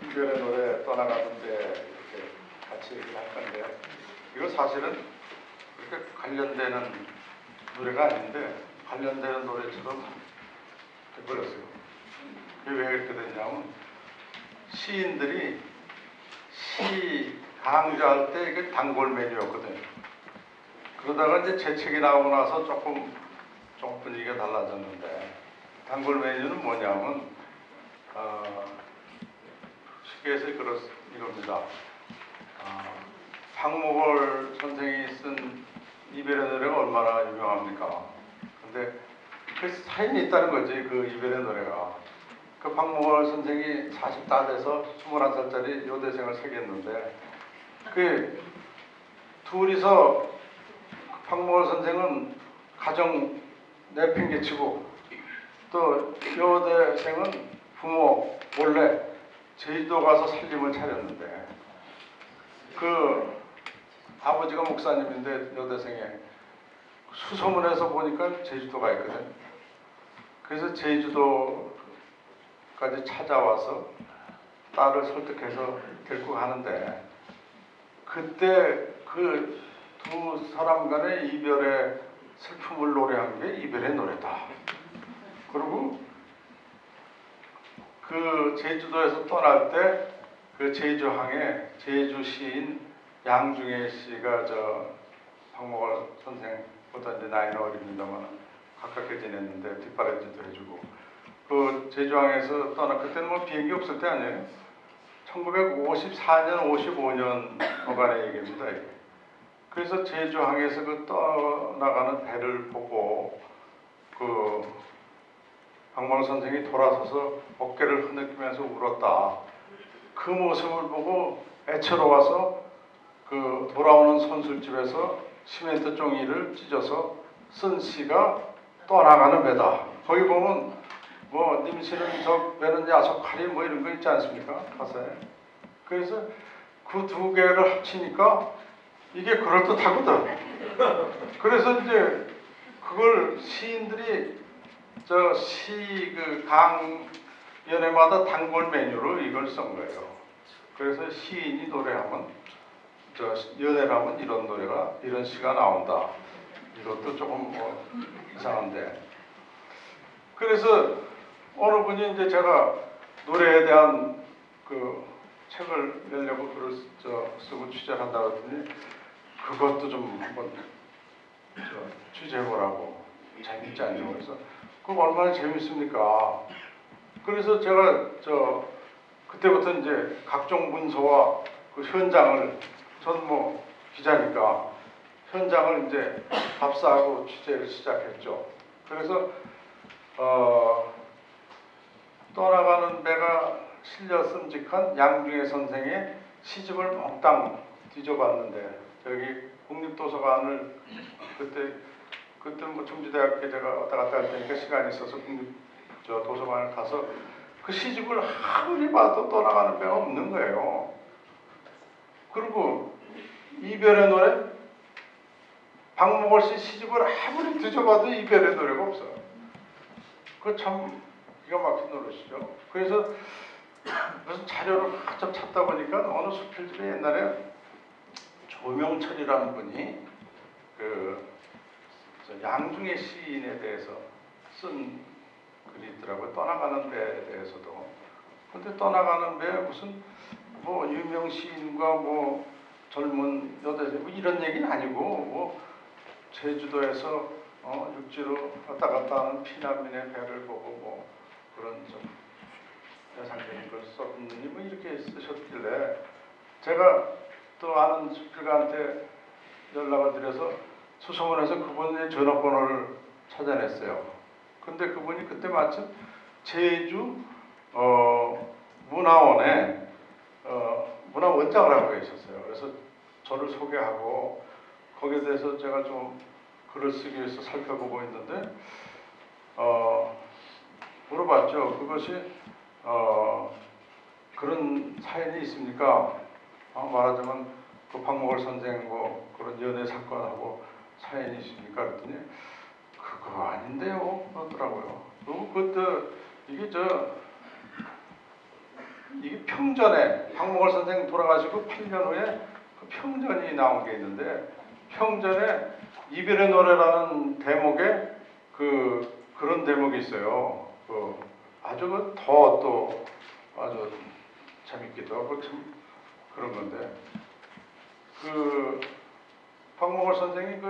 이별의 노래 떠나가는데 이렇게 같이 얘기를 할 건데, 이거 사실은 그렇게 관련되는 노래가 아닌데 관련되는 노래처럼 돼버렸어요. 그게 왜 그렇게 됐냐면, 시인들이 시 강조할 때 이게 단골 메뉴였거든요. 그러다가 이제 제 책이 나오고 나서 조금 분위기가 달라졌는데, 단골 메뉴는 뭐냐면 쉽게 해서 이겁니다. 박목월 선생이 쓴 이별의 노래가 얼마나 유명합니까? 근데 그 사연이 있다는 거지, 그 이별의 노래가. 그 박목월 선생이 40 다 돼서 21살짜리 여대생을 사귀었는데, 그 둘이서 박목월 선생은 가정 내팽개치고, 또 여대생은 부모 몰래 제주도 가서 살림을 차렸는데, 그 아버지가 목사님인데 여대생의 수소문해서 보니까 제주도가 있거든. 그래서 제주도까지 찾아와서 딸을 설득해서 데리고 가는데, 그때 그 두 사람 간의 이별의 슬픔을 노래한 게 이별의 노래다. 그리고 그 제주도에서 떠날 때 그 제주항에 제주 시인 양중혜 씨가 박목월 선생보다 이제 나이는 어립니다만 가깝게 지냈는데 뒷바라지도 해주고, 그 제주항에서 그때는 뭐 비행기 없을 때 아니에요. 1954년, 55년 어간의 얘기입니다. 이게. 그래서 제주항에서 그 떠나가는 배를 보고 그 박목월 선생이 돌아서서 어깨를 흐느끼면서 울었다. 그 모습을 보고 애처로워서 그 돌아오는 선술집에서 시멘트 종이를 찢어서 쓴 시가 떠나가는 배다. 거기 보면 뭐 님실은 저 배는 야속하리 뭐 이런 거 있지 않습니까? 가사에. 그래서 그 두 개를 합치니까 이게 그럴듯하거든. 그래서 이제 그걸 시인들이 그 강연회마다 단골 메뉴로 이걸 쓴 거예요. 그래서 시인이 노래하면, 연애를 하면 이런 시가 나온다. 이것도 조금 뭐 이상한데. 그래서 어느 분이 이제 제가 노래에 대한 그 책을 내려고 글을 쓰고 취재를 한다고 했더니, 그것도 좀 한번 취재해보라고. 재밌지 않냐고. 그래서 그럼 얼마나 재밌습니까? 그래서 제가 그때부터 이제 각종 문서와 그 현장을, 전 뭐 기자니까 현장을 이제 답사하고 취재를 시작했죠. 그래서 떠나가는 배가 실려 씀직한 양중혜 선생의 시집을 몽땅 뒤져봤는데, 여기 국립도서관을 그때 뭐 중지대학교 제가 왔다 갔다 할 때니까 시간이 있어서 도서관을 가서 그 시집을 아무리 봐도 떠나가는 배가 없는 거예요. 그리고 이별의 노래, 박목월 씨 시집을 아무리 뒤져봐도 이별의 노래가 없어요. 그거 참 기가 막힌 노릇이죠. 그래서 무슨 자료를 한참 찾다 보니까 어느 수필집에 옛날에 조명철이라는 분이 그 양중혜 시인에 대해서 쓴 글이 있더라고요. 떠나가는 배에 대해서도. 근데 떠나가는 배 무슨 뭐 유명 시인과 뭐 젊은 여대생 뭐 이런 얘기는 아니고, 뭐 제주도에서 육지로 왔다 갔다 하는 피난민의 배를 보고 뭐 그런 좀 여상적인 걸 썼느니 뭐 이렇게 쓰셨길래, 제가 또 아는 수필가한테 연락을 드려서 수소문해서 그분의 전화번호를 찾아냈어요. 근데 그분이 그때 마침 제주 문화원에 문화원장을 하고 계셨어요. 그래서 저를 소개하고 거기에 대해서 제가 좀 글을 쓰기 위해서 살펴보고 있는데, 물어봤죠. 그것이 그런 사연이 있습니까? 말하자면 그 박목월 선생 뭐 그런 연애 사건하고 사연이 있습니까? 그랬더니 그거 아닌데요 그러더라고요. 그것도 이게 이게 평전에 박목월 선생 돌아가시고 8년 후에 그 평전이 나온 게 있는데 평전에 이별의 노래라는 대목에 그런 대목이 있어요. 아주 더 또 아주 재밌기도 하고 참 그런 건데 박목월 선생이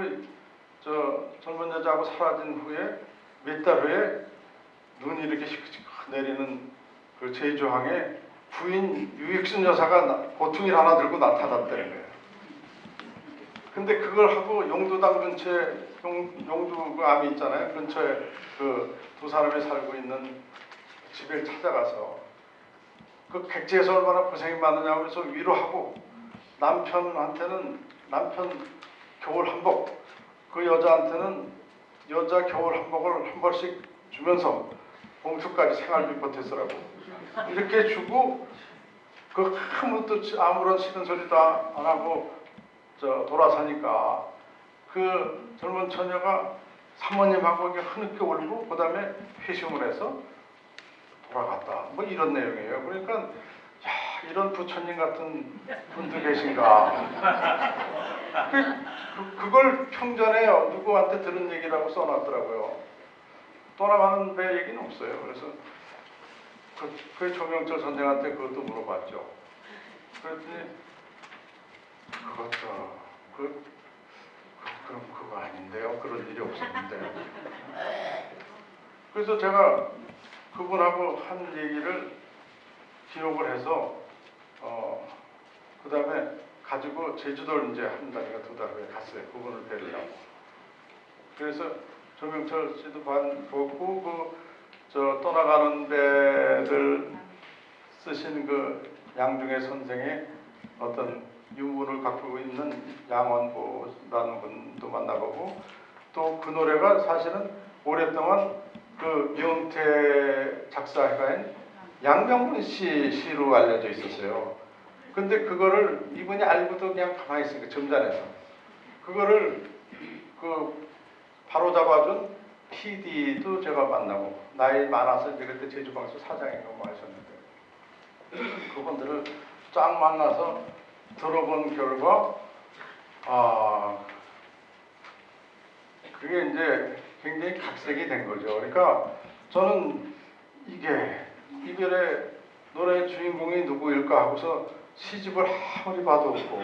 저 젊은 여자하고 사라진 후에 몇 달 후에 눈이 이렇게 시크시크 내리는 그 제주항에 부인 유익순 여사가 보퉁이를 하나 들고 나타났다는 거예요. 근데 그걸 하고 용두당 근처에 용두 그 암이 있잖아요. 근처에 그 두 사람이 살고 있는 집에 찾아가서 그 객지에서 얼마나 고생이 많으냐고 해서 위로하고 남편 겨울 한복 그 여자한테는 여자 겨울 한복을 한 벌씩 주면서 봉투까지 생활비 보태서라고 이렇게 주고 아무런 싫은 소리도 안 하고 돌아서니까 그 젊은 처녀가 사모님하고 흐느껴 울고 그 다음에 회심을 해서 돌아갔다. 뭐 이런 내용이에요. 그러니까 야, 이런 부처님 같은 분도 계신가. 그걸 평전에 누구한테 들은 얘기라고 써놨더라고요. 떠나가는 배 얘기는 없어요. 그래서 그 조명철 선생한테 그것도 물어봤죠. 그랬더니 그럼 그거 아닌데요. 그런 일이 없었는데요. 그래서 제가 그분하고 한 얘기를 기록을 해서 그 다음에 가지고 제주도를 이제 한 달인가 두 달 후에 갔어요. 그분을 뵈려고. 그래서 조명철 씨도 보고 떠나가는 배를 쓰신 그 양중의 선생의 어떤 유문을 갖고 있는 양원보라는 분도 만나보고 또 그 노래가 사실은 오랫동안 그 명태 작사가인 양명분 씨 시로 알려져 있었어요. 근데 그거를 이분이 알고도 그냥 가만히 있으니까 점잖아서 그거를 바로 잡아준 PD도 제가 만나고 나이 많아서 이제 그때 제주방송 사장인가 뭐 하셨는데 그분들을 쫙 만나서 들어본 결과 그게 이제 굉장히 각색이 된 거죠. 그러니까 저는 이게 이별의 노래의 주인공이 누구일까 하고서 시집을 아무리 봐도 없고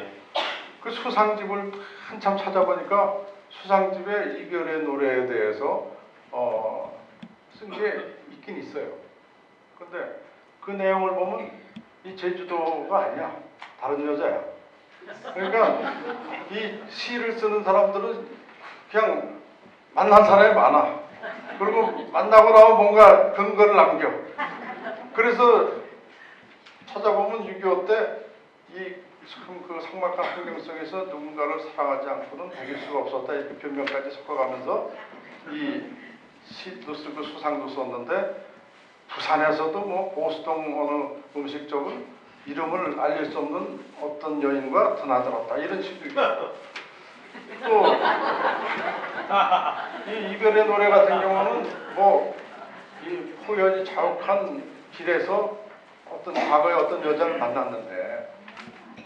그 수상집을 한참 찾아보니까 수상집에 이별의 노래에 대해서 쓴 게 있긴 있어요. 근데 그 내용을 보면 이 제주도가 아니야. 다른 여자야. 그러니까 이 시를 쓰는 사람들은 그냥 만난 사람이 많아. 그리고 만나고 나면 뭔가 근거를 남겨. 그래서 찾아보면 6.25 때 그 삭막한 환경 속에서 누군가를 사랑하지 않고는 배길 수가 없었다. 이렇게 변명까지 섞어가면서 이 시도 쓰고 수상도 썼는데 부산에서도 뭐 보수동 어느 음식점은 이름을 알릴 수 없는 어떤 여인과 드나들었다. 이런 식도 있고 또 이 이별의 노래 같은 경우는 뭐 이 호연이 자욱한 길에서 어떤 과거의 어떤 여자를 만났는데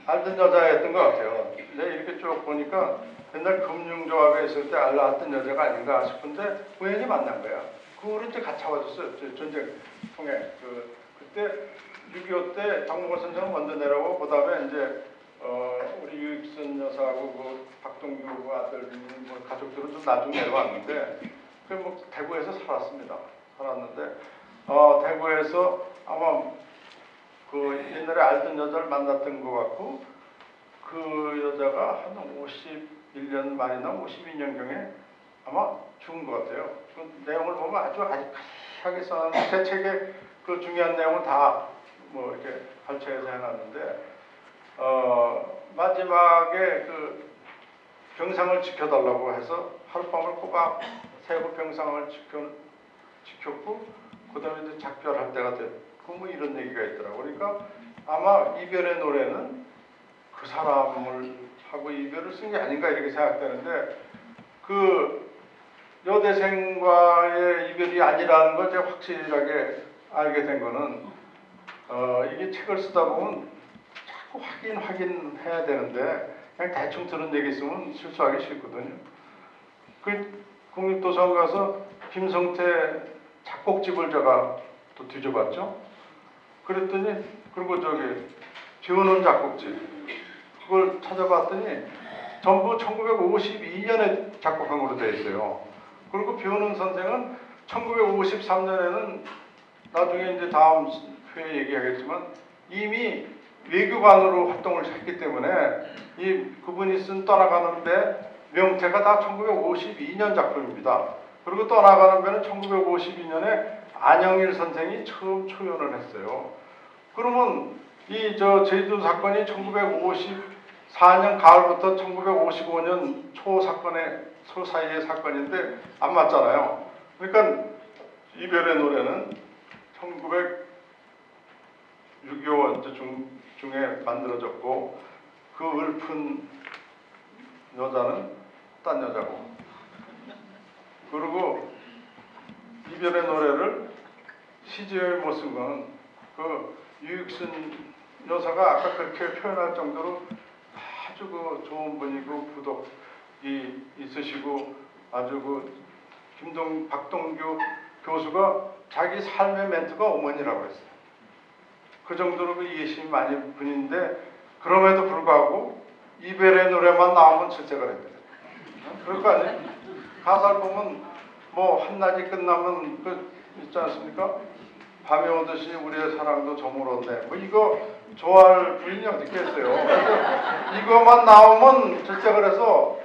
알던 여자였던 것 같아요. 내가 이렇게 쭉 보니까 옛날 금융조합에 있을 때 알았던 여자가 아닌가 싶은데 우연히 만난 거야. 그거를 이제 같이 와줬어요. 전쟁 통해 그때 6.25 때 박목월 선생은 먼저 내려오고 그 다음에 이제 우리 유익순 여사하고 그 박동규 아들 뭐 가족들은 좀 나중에 내려왔는데 뭐 대구에서 살았는데 대구에서 아마 그 옛날에 알던 여자를 만났던 것 같고 그 여자가 한 51년 말이나 52년경에 아마 죽은 것 같아요. 그 내용을 보면 아주 아직하게 써놨는데 제 책에 그 중요한 내용을 다 뭐 이렇게 발췌해서 해놨는데 마지막에 그 병상을 지켜달라고 해서 하룻밤을 꼬박 새고 병상을 지켰고 그 다음에 이제 작별할 때가 됐고 뭐 이런 얘기가 있더라고요. 그러니까 아마 이별의 노래는 그 사람을 하고 이별을 쓴 게 아닌가 이렇게 생각되는데 그 여대생과의 이별이 아니라는 걸 제가 확실하게 알게 된 거는 이게 책을 쓰다 보면 자꾸 확인해야 되는데 그냥 대충 들은 얘기 있으면 실수하기 쉽거든요. 그 국립도서관 가서 김성태 작곡집을 제가 또 뒤져봤죠. 그랬더니 그리고 저기 비오는 작곡집 그걸 찾아봤더니 전부 1952년에 작곡한 걸로 되어 있어요. 그리고 비오는 선생은 1953년에는 나중에 이제 다음 회에 얘기하겠지만 이미 외교관으로 활동을 했기 때문에 그분이 쓴 떠나가는 배 명태가 다 1952년 작품입니다. 그리고 떠나가는 배는 1952년에 안영일 선생이 처음 초연을 했어요. 그러면 제주도 사건이 1954년 가을부터 1955년 초 사이의 사건인데 안 맞잖아요. 그러니까 이별의 노래는 1906.25 중에 만들어졌고 그 읊은 여자는 딴 여자고 그리고 이별의 노래를 시제에 못 쓴 거는 그 유익순 여사가 아까 그렇게 표현할 정도로 아주 그 좋은 분이고 부덕이 있으시고 아주 박동규 교수가 자기 삶의 멘트가 어머니라고 했어요. 그 정도로 그 이해심이 많은 분인데 그럼에도 불구하고 이별의 노래만 나오면 질색을 했대요. 그럴 거 아니에요? 가사를 보면 뭐 한낮이 끝나면 있지 않습니까? 밤이 오듯이 우리의 사랑도 저물었네. 뭐 이거 좋아할 부인이 어디 있겠어요. 그래서 이거만 나오면 질색을 해서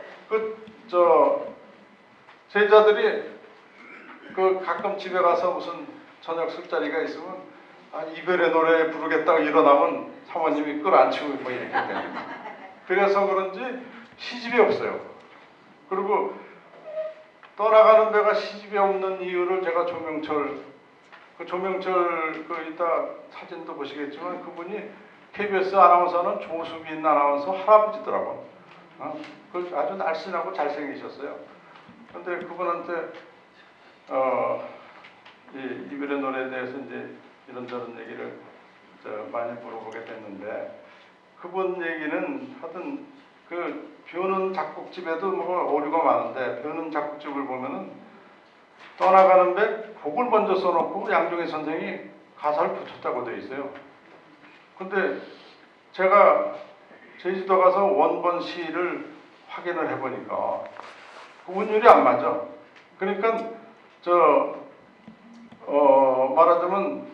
제자들이 가끔 집에 가서 무슨 저녁 술자리가 있으면 이별의 노래 부르겠다고 일어나면 사모님이 끌어안치고 뭐 이렇게 됩니다. 그래서 그런지 시집이 없어요. 그리고 떠나가는 배가 시집이 없는 이유를 제가 조명철 이따 사진도 보시겠지만 그분이 KBS 아나운서는 조수빈 아나운서 할아버지더라고. 그 아주 날씬하고 잘생기셨어요. 근데 그분한테 이 이별의 노래에 대해서 이제 이런저런 얘기를 많이 물어보게 됐는데 그분 얘기는 하여튼 비오는 작곡집에도 뭐 오류가 많은데 비오는 작곡집을 보면은 떠나가는 배 곡을 먼저 써놓고 양종희 선생이 가사를 붙였다고 되어 있어요. 근데 제가 제주도 가서 원본 시를 확인을 해보니까 그 운율이 안 맞아. 그러니까 말하자면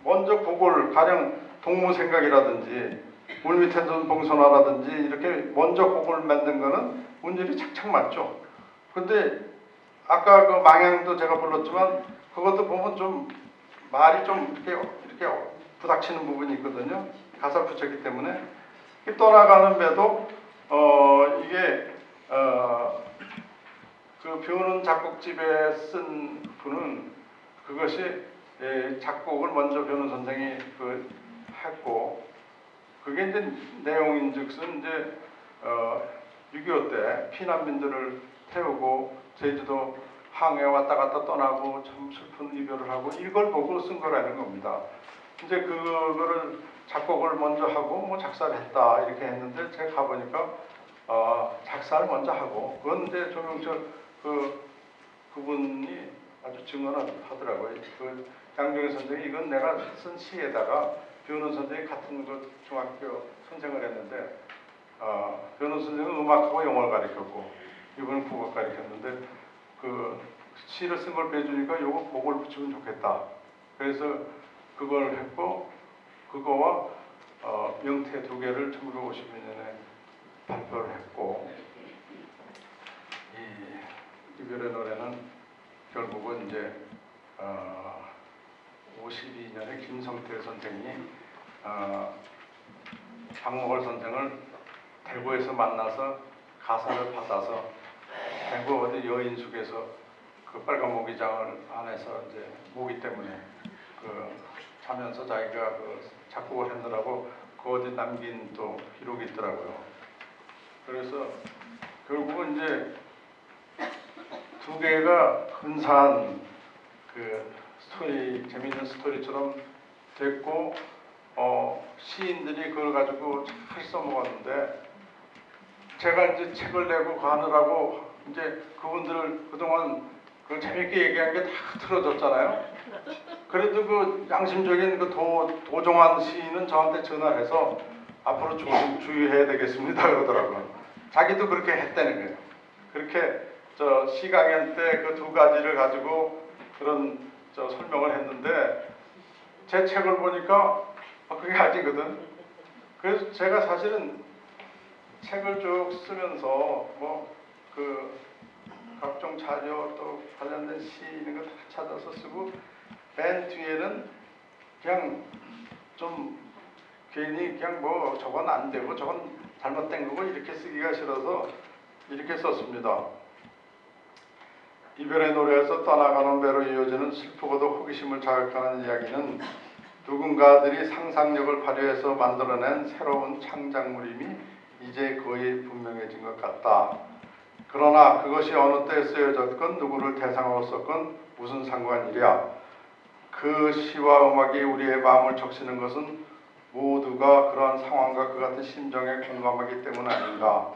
먼저 곡을 가령 동무생각이라든지 물밑에서 봉선화라든지 이렇게 먼저 곡을 만든 거는 운율이 착착 맞죠. 근데 아까 그 망향도 제가 불렀지만 그것도 보면 좀 말이 좀 이렇게 부닥치는 부분이 있거든요. 가사 붙였기 때문에 떠나가는 배도 이게 그 비오는 작곡집에 쓴 분은 그것이 작곡을 먼저 비오는 선생이 했고 그게 이제 내용인즉슨 이제 6.25 때 피난민들을 태우고 제주도 항해 왔다 갔다 떠나고 참 슬픈 이별을 하고 이걸 보고 쓴 거라는 겁니다. 이제 그거를 작곡을 먼저 하고 뭐 작사를 했다 이렇게 했는데 제가 가보니까 작사를 먼저 하고 그건 이제 조명철 그분이 아주 증언을 하더라고요. 양종희 선생이 이건 내가 쓴 시에다가 비오는 선생이 같은 중학교 선생을 했는데 비오는 선생은 음악하고 영어를 가르쳤고 이분은 국어 가르쳤는데 그 시를 쓴 걸 빼주니까 요거 곡을 붙이면 좋겠다. 그래서 그걸 했고 그거와 명태 두 개를 1952년에 발표를 했고 이 이별의 노래는 결국은 이제 52년에 김성태 선생이 박목월 선생을 대구에서 만나서 가사를 받아서 대구 어디 여인숙에서 그 빨간 모기장을 안에서 이제 모기 때문에 자면서 자기가 작곡을 했느라고 그 어디 남긴 또 기록이 있더라고요. 그래서 결국은 이제 두 개가 근사한 스토리, 재미있는 스토리처럼 됐고 시인들이 그걸 가지고 잘 써먹었는데 제가 이제 책을 내고 가느라고 이제 그분들을 그동안 그 재밌게 얘기한 게 다 틀어졌잖아요. 그래도 그 양심적인 그 도종환 시인은 저한테 전화해서 앞으로 주의해야 되겠습니다 그러더라고요. 자기도 그렇게 했다는 거예요. 그렇게 저 시강연 때 그 두 가지를 가지고 그런 설명을 했는데 제 책을 보니까 그게 아니거든. 그래서 제가 사실은 책을 쭉 쓰면서 뭐 그 각종 자료 또 관련된 시 이런 거 다 찾아서 쓰고 맨 뒤에는 그냥 좀 괜히 그냥 뭐 저건 안 되고 저건 잘못된 거고 이렇게 쓰기가 싫어서 이렇게 썼습니다. 이별의 노래에서 떠나가는 배로 이어지는 슬프고도 호기심을 자극하는 이야기는 누군가들이 상상력을 발휘해서 만들어낸 새로운 창작물임이 이제 거의 분명해진 것 같다. 그러나 그것이 어느 때 쓰여졌건 누구를 대상으로 썼건 무슨 상관이랴. 그 시와 음악이 우리의 마음을 적시는 것은 모두가 그러한 상황과 그 같은 심정에 공감하기 때문 아닌가.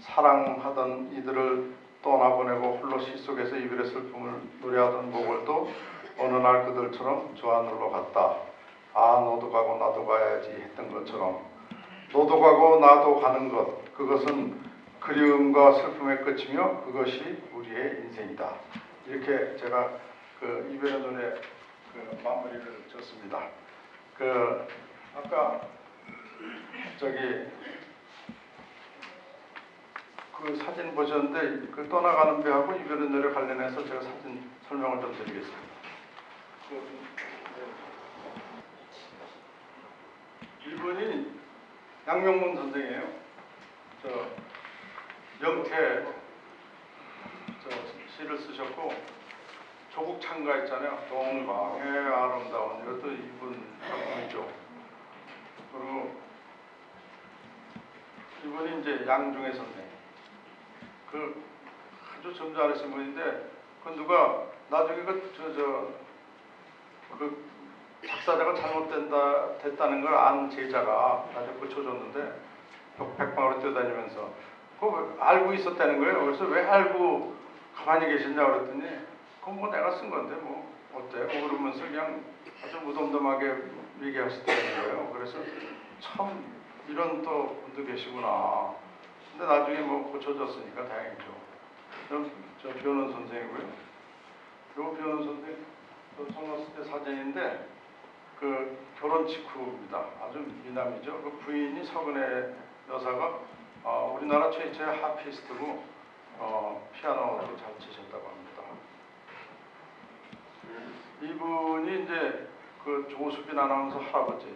사랑하던 이들을 떠나보내고 홀로 시 속에서 이별의 슬픔을 노래하던 목을도 어느 날 그들처럼 저 하늘로 갔다. 아 너도 가고 나도 가야지 했던 것처럼 너도 가고 나도 가는 것 그것은 그리움과 슬픔의 끝이며 그것이 우리의 인생이다. 이렇게 제가 그 이별의 노래 그 마무리를 졌습니다. 그 아까 저기 그 사진 보셨는데 그 떠나가는 배하고 이별의 노래 관련해서 제가 사진 설명을 좀 드리겠습니다. 이분이 양명문 선생이에요. 저 영태 시를 쓰셨고 조국 창가 있잖아요. 동방의 아름다운 이것도 이분 작품이죠. 그리고 이분이 이제 양중의 선생. 그 아주 점잖으신 분인데 그 누가 나중에 그 작사자가 됐다는 걸 안 제자가 나중에 고쳐줬는데 백방으로 뛰어다니면서 그거 알고 있었다는 거예요. 그래서 왜 알고 가만히 계셨냐고 그랬더니 그건 뭐 내가 쓴 건데 뭐 어때? 뭐 그러면서 그냥 아주 무덤덤하게 얘기하시더라는 거예요. 그래서 참 이런 또 분도 계시구나. 근데 나중에 뭐 고쳐졌으니까 다행이죠. 저 변원 선생이고요. 요 변원 선생 청났을 때 사진인데 그 결혼 직후입니다. 아주 미남이죠. 그 부인이 서근의 여사가 우리나라 최초의 하피스트고 피아노도 잘 치셨다고 합니다. 이분이 이제 그 조수빈 아나운서 할아버지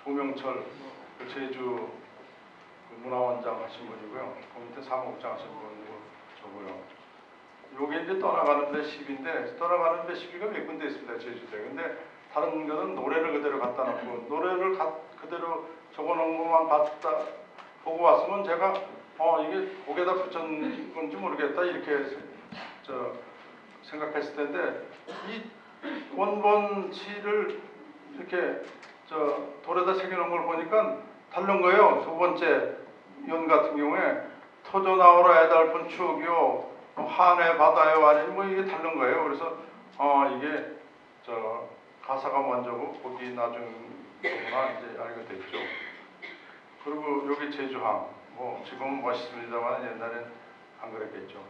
조명철 그 제주 그 문화원장 하신 분이고요. 그 밑에 사무국장 하신 분이고 저고요. 요게 이제 떠나가는 배 10인데 떠나가는 배 10위가 몇 군데 있습니다. 제주도에. 근데 다른 거는 노래를 그대로 갖다 놓고 노래를 그대로 적어놓은 것만 보고 왔으면 제가 이게 곡에다 붙였는 건지 모르겠다 이렇게 생각했을 텐데 이 원본 시를 이렇게 돌에다 새겨놓은 걸 보니까 다른 거예요. 두 번째 연 같은 경우에 터져 나오라 애달픈 추억이요 한해 바다에 와리 뭐 이게 다른 거예요. 그래서 이게 가사가 먼저고 곡이 나중이구나 이제 알게 됐죠. 그리고 여기 제주항 뭐 지금은 멋있습니다만 옛날엔 안 그랬겠죠.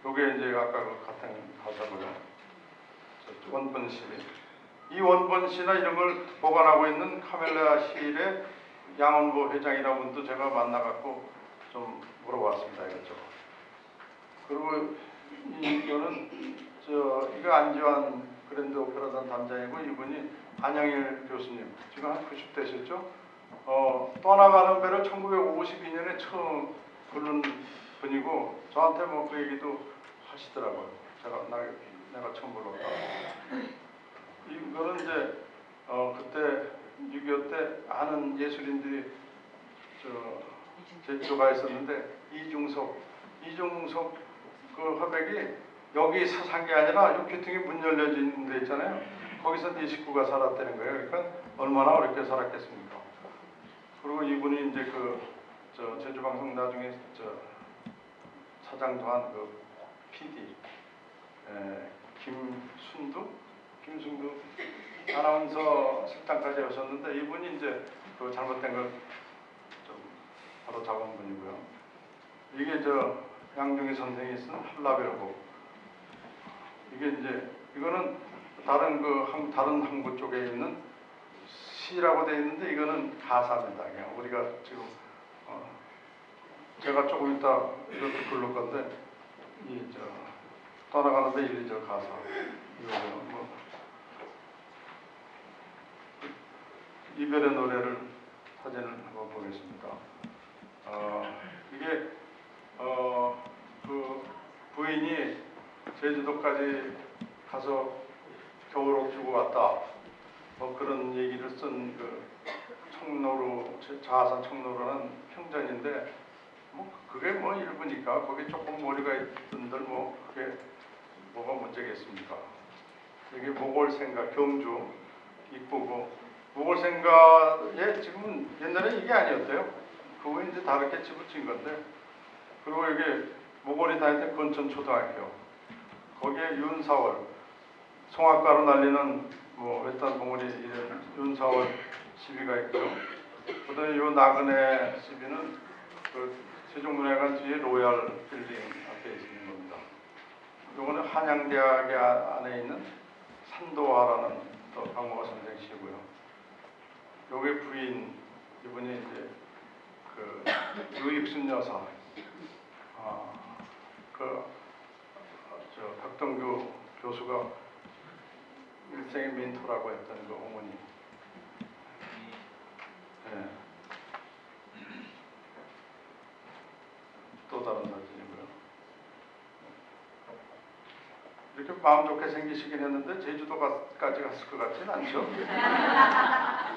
요게 이제 아까 그 같은 가사고요. 원본 시. 이 원본 시나 이런 걸 보관하고 있는 카멜레아 시일의 양원보 회장이라는 분도 제가 만나갖고 좀 물어봤습니다. 이것저것. 그리고 이거는 이거 안지환 그랜드 오페라단 단장이고 이분이 안영일 교수님 지금 한 90대셨죠? 떠나가는 배를 1952년에 처음 부른 분이고 저한테 뭐 그 얘기도 하시더라고요. 내가 처음 불렀다. 이거는 이제 그때 6.25 때 아는 예술인들이 제주도가 있었는데 이중섭 그 화백이 여기 산 게 아니라 요 교통이 문 열려진 데 있잖아요. 거기서 네 식구가 살았다는 거예요. 그러니까 얼마나 어렵게 살았겠습니까. 그리고 이분이 이제 저 제주방송 나중에 저 사장도 한 그 PD 김순두 아나운서 실장까지 하셨는데 이분이 이제 그 잘못된 걸 좀 바로 잡은 분이고요. 이게 저 양중희 선생이 쓴 한라별곡. 이게 이제 이거는 다른 다른 항구 쪽에 있는 시라고 되어 있는데 이거는 가사입니다. 그냥 우리가 지금 제가 조금 이따 이것도 부를 건데 이 저 떠나가는데 일리저 가사 이거 뭐 이별의 노래를 사진을 한번 보겠습니다. 이게 그 부인이 제주도까지 가서 겨울옷 주고 왔다. 뭐 그런 얘기를 쓴 그 청로로 자아산 청로라는 평전인데 뭐 그게 뭐 일부니까 거기 조금 머리가 있던들 뭐 그게 뭐가 문제겠습니까? 여기 모골생가 경주 이쁘고 모골생가에 지금은 옛날에 이게 아니었대요. 그거 이제 다르게 집어친 건데 그리고 여기 모골이 다닐 때 건천초등학교 거기에 윤사월 송악가로 날리는 뭐 외딴 봉우리 이런 윤사월 시비가 있고요. 그다음에 요 나그네 시비는 그 세종문화회관 뒤에 로얄 빌딩 앞에 있는 겁니다. 요거는 한양대학에 안에 있는 산도화라는 또 박모가 선생 시고요. 요게 부인 이분이 이제 그 유익순 여사 저 박동규 교수가 일생의 멘토라고 했던 그 어머니. 네. 또 다른 사진이고요. 이렇게 마음 좋게 생기시긴 했는데 제주도까지 갔을 것 같지는 않죠.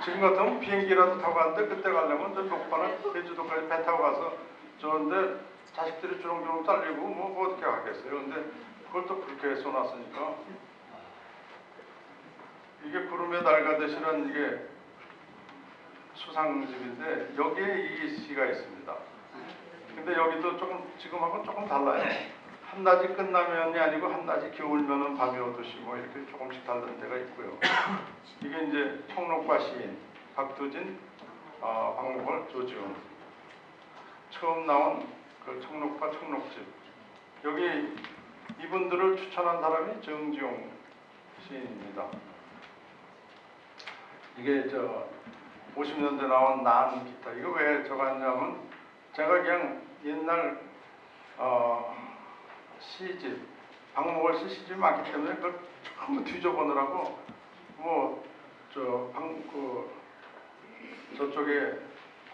지금 같으면 비행기라도 타고 갔는데 그때 가려면 저 녹파는 제주도까지 배 타고 가서 저런데 자식들이 주렁주렁 딸리고 뭐 어떻게 하겠어요. 근데 그걸 또 그렇게 써놨으니까 이게 구름에 달가듯이란 이게 수상집인데 여기에 이 시가 있습니다. 근데 여기도 조금 지금하고 조금 달라요. 한낮이 끝나면이 아니고 한낮이 겨울면은 밤이 오듯이 뭐 이렇게 조금씩 다른 데가 있고요. 이게 이제 청록과 시인 박두진, 박목월, 조지훈 처음 나온 그 청록과 청록집. 여기 이분들을 추천한 사람이 정지용 시인입니다. 이게 저 50년대 나온 난 기타. 이거 왜 적었냐면 제가 그냥 옛날 시집 박목월 씨 시집이 많기 때문에 그걸 전부 뒤져보느라고 뭐 저쪽에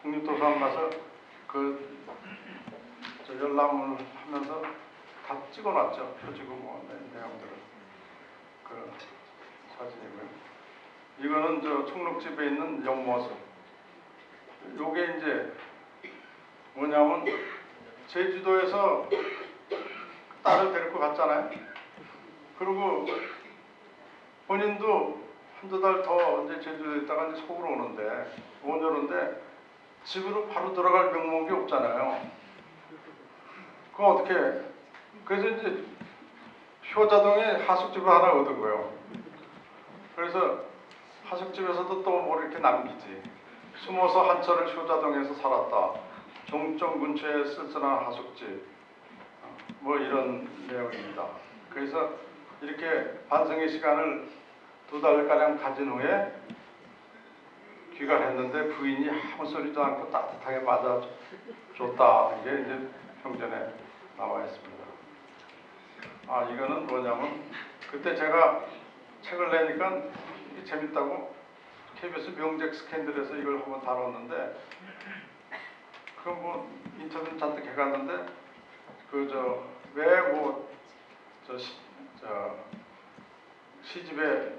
국립도서관 가서 저 열람을 하면서 다 찍어놨죠. 펴지고 뭐 내용들을 그 사진이고요. 이거는 저 청록집에 있는 옆모습. 요게 이제 뭐냐면 제주도에서 딸을 데리고 갔잖아요. 그리고 본인도 한두 달 더 이제 제주도에 있다가 이제 서울 오는데 집으로 바로 들어갈 명목이 없잖아요. 그거 어떻게? 그래서 이제 효자동에 하숙집을 하나 얻은 거예요. 그래서 하숙집에서도 또 뭐 이렇게 남기지. 숨어서 한철을 효자동에서 살았다. 종점 근처에 쓸쓸한 하숙집. 뭐 이런 내용입니다. 그래서 이렇게 반성의 시간을 2달가량 가진 후에 귀가했는데 부인이 아무 소리도 않고 따뜻하게 맞아줬다. 이게 이제 평전에 나와 있습니다. 이거는 뭐냐면 그때 제가 책을 내니까 재밌다고 KBS 명작 스캔들에서 이걸 한번 다뤘는데 그 뭐 인터뷰 잔뜩 해갔는데 왜 뭐 시집에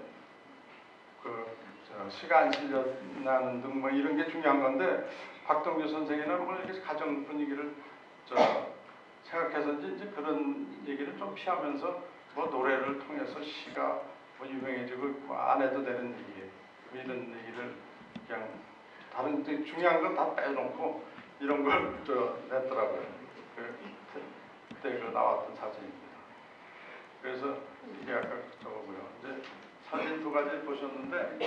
시가 안 실렸나는 등 뭐 이런 게 중요한 건데 박동규 선생이나 뭐 이렇게 가정 분위기를 생각해서인지 이제 그런 얘기를 좀 피하면서 뭐 노래를 통해서 시가 뭐 유명해지고 뭐안 해도 되는 얘기예요. 뭐 이런 얘기를 그냥 다른 중요한 건 다 빼놓고 이런 걸 냈더라고요. 그때 그 나왔던 사진입니다. 그래서 이게 아까 저거고요. 이제 사진 두 가지 보셨는데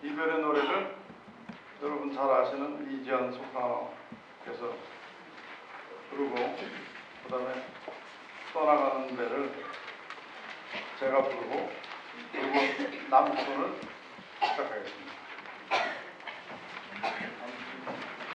이별의 노래를 여러분 잘 아시는 이지연 소프라노께서 부르고 그다음에 떠나가는 배를 제가 부르고 그리고 남편을 시작하겠습니다.